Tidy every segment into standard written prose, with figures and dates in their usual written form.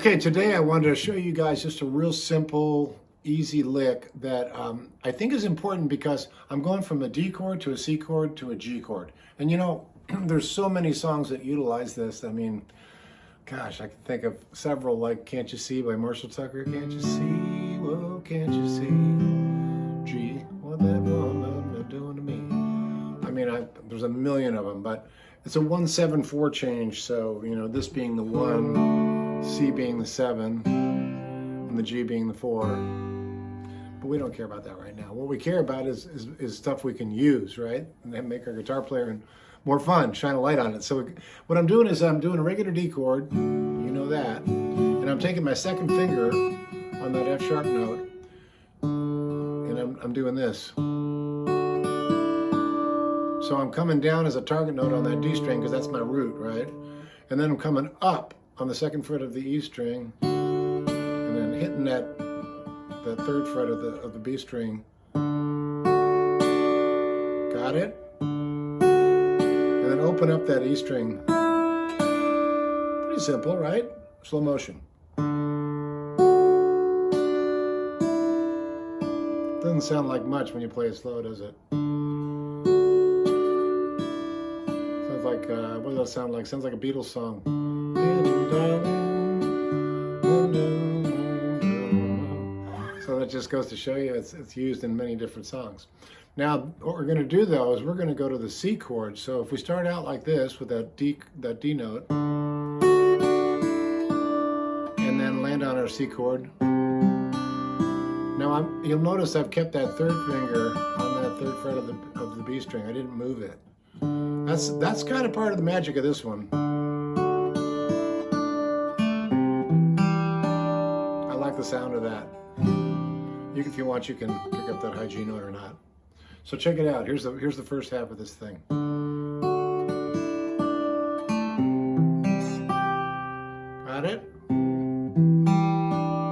Okay, today I wanted to show you guys just a real simple, easy lick that I think is important because I'm going from a D chord to a C chord to a G chord. And you know, there's so many songs that utilize this. I mean, gosh, I can think of several like Can't You See by Marshall Tucker. Can't you see? Whoa, can't you see? G, what that woman doing to me? I mean, there's a million of them, but it's a 1-7-4 change. So, you know, this being the 1, C being the 7, and the G being the 4. But we don't care about that right now. What we care about is stuff we can use, right? And then make our guitar player more fun, shine a light on it. So what I'm doing is I'm doing a regular D chord, you know that, and I'm taking my second finger on that F sharp note, and I'm doing this. So I'm coming down as a target note on that D string because that's my root, right? And then I'm coming up on the second fret of the E string, and then hitting that third fret of the B string. Got it? And then open up that E string. Pretty simple, right? Slow motion. Doesn't sound like much when you play it slow, does it? Sounds like, what does that sound like? Sounds like a Beatles song. So that just goes to show you it's used in many different songs. Now, what we're going to do though is we're going to go to the C chord. So if we start out like this with that D note, and then land on our C chord. Now you'll notice I've kept that third finger on that third fret of the B string. I didn't move it. That's kind of part of the magic of this one. I like the sound of that. If you want, you can pick up that high G note or not. So check it out. Here's the first half of this thing. Got it?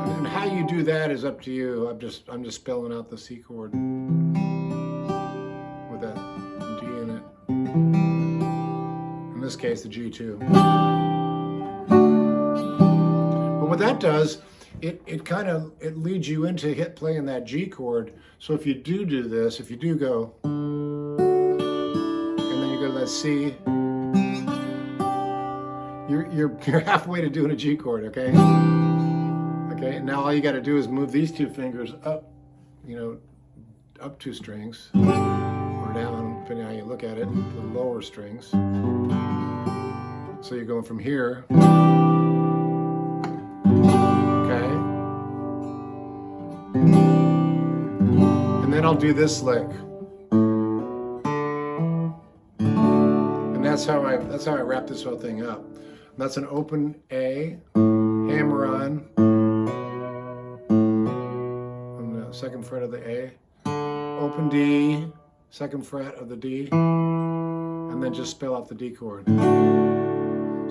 And how you do that is up to you. I'm just spelling out the C chord with that D in it. In this case, the G2. But what that does, it leads you into playing that G chord. So if you do this, if you do go, and then you go to that C, you're halfway to doing a G chord, okay? Okay, now all you got to do is move these two fingers up, you know, up 2 strings, or down, depending on how you look at it, the lower strings. So you're going from here. And then I'll do this lick, and that's how I wrap this whole thing up. And that's an open A, hammer on the second fret of the A, open D, second fret of the D, and then just spell out the D chord.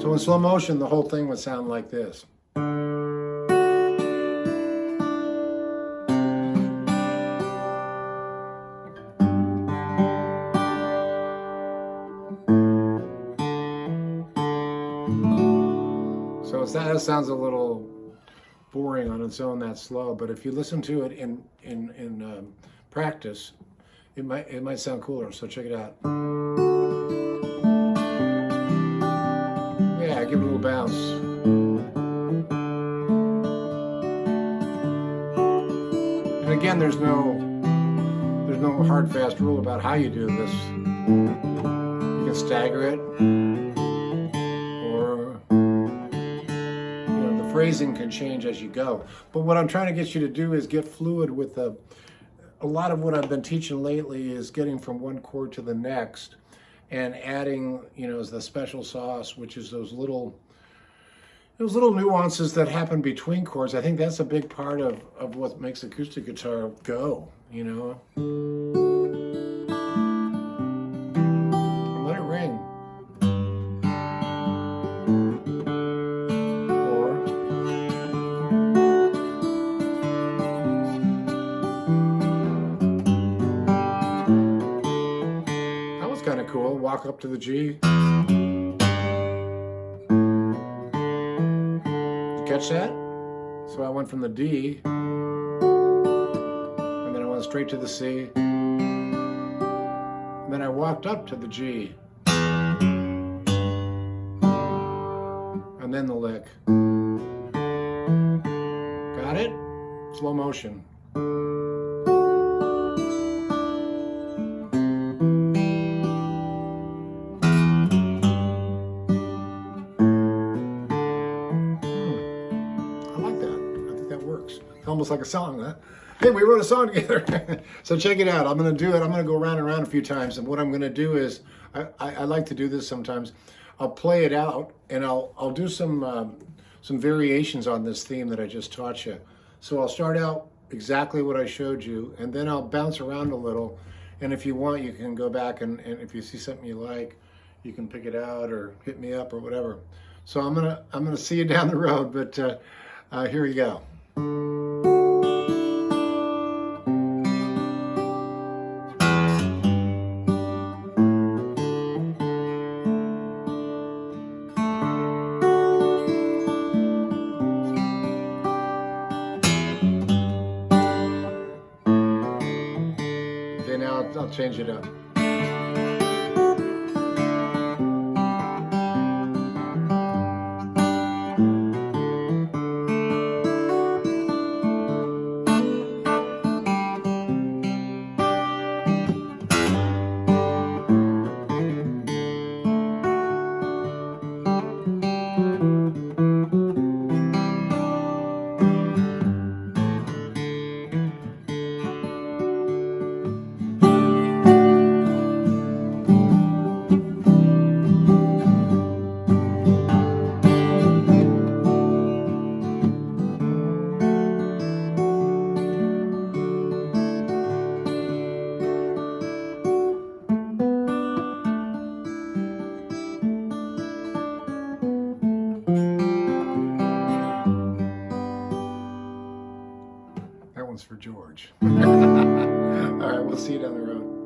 So in slow motion, the whole thing would sound like this. So that sounds a little boring on its own, that slow, but if you listen to it in practice, it might sound cooler. So check it out. Yeah, give it a little bounce. And again, there's no hard fast rule about how you do this. You can stagger it. Phrasing can change as you go. But what I'm trying to get you to do is get fluid with a lot of what I've been teaching lately is getting from one chord to the next and adding, you know, the special sauce, which is those little nuances that happen between chords. I think that's a big part of what makes acoustic guitar go, you know. And let it ring. Kind of cool. Walk up to the G. catch that? So I went from the D, and then I went straight to the C, and then I walked up to the G, and then the lick. Got it? Slow motion. Almost like a song, huh? Hey, we wrote a song together. So check it out. I'm going to do it. I'm going to go round and round a few times. And what I'm going to do is, I like to do this sometimes. I'll play it out, and I'll do some variations on this theme that I just taught you. So I'll start out exactly what I showed you, and then I'll bounce around a little. And if you want, you can go back, and if you see something you like, you can pick it out or hit me up or whatever. So I'm gonna see you down the road. But here we go. Okay, now I'll change it up. That one's for George. All right, we'll see you down the road.